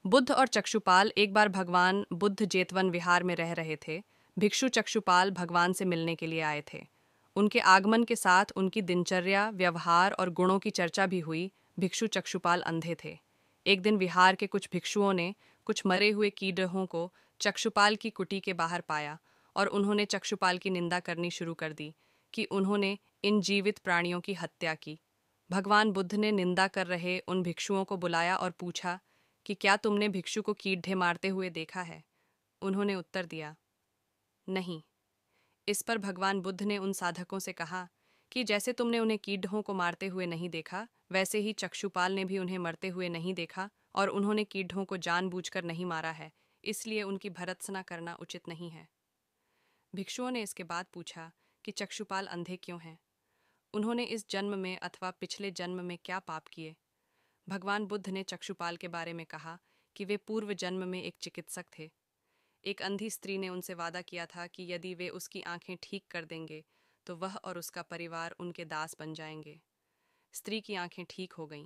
बुद्ध और चक्षुपाल एक बार भगवान बुद्ध जेतवन विहार में रह रहे थे। भिक्षु चक्षुपाल भगवान से मिलने के लिए आए थे। उनके आगमन के साथ उनकी दिनचर्या, व्यवहार और गुणों की चर्चा भी हुई। भिक्षु चक्षुपाल अंधे थे। एक दिन विहार के कुछ भिक्षुओं ने कुछ मरे हुए कीड़ों को चक्षुपाल की कुटी के बाहर पाया और उन्होंने चक्षुपाल की निंदा करनी शुरू कर दी कि उन्होंने इन जीवित प्राणियों की हत्या की। भगवान बुद्ध ने निंदा कर रहे उन भिक्षुओं को बुलाया और पूछा कि क्या तुमने भिक्षु को कीड़े मारते हुए देखा है? उन्होंने उत्तर दिया, नहीं। इस पर भगवान बुद्ध ने उन साधकों से कहा कि जैसे तुमने उन्हें कीड़ों को मारते हुए नहीं देखा, वैसे ही चक्षुपाल ने भी उन्हें मरते हुए नहीं देखा और उन्होंने कीड़ों को जानबूझकर नहीं मारा है, इसलिए उनकी भर्त्सना करना उचित नहीं है। भिक्षुओं ने इसके बाद पूछा कि चक्षुपाल अंधे क्यों हैं? उन्होंने इस जन्म में अथवा पिछले जन्म में क्या पाप किए? भगवान बुद्ध ने चक्षुपाल के बारे में कहा कि वे पूर्व जन्म में एक चिकित्सक थे। एक अंधी स्त्री ने उनसे वादा किया था कि यदि वे उसकी आंखें ठीक कर देंगे तो वह और उसका परिवार उनके दास बन जाएंगे। स्त्री की आंखें ठीक हो गईं,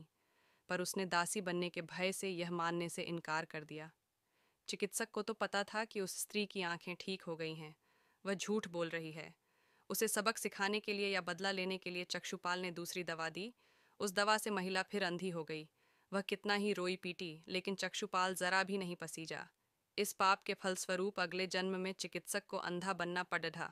पर उसने दासी बनने के भय से यह मानने से इनकार कर दिया। चिकित्सक को तो पता था कि उस स्त्री की आंखें ठीक हो गई हैं, वह झूठ बोल रही है। उसे सबक सिखाने के लिए या बदला लेने के लिए चक्षुपाल ने दूसरी दवा दी। उस दवा से महिला फिर अंधी हो गई। वह कितना ही रोई पीटी, लेकिन चक्षुपाल जरा भी नहीं पसीजा। इस पाप के फलस्वरूप अगले जन्म में चिकित्सक को अंधा बनना पड़ा।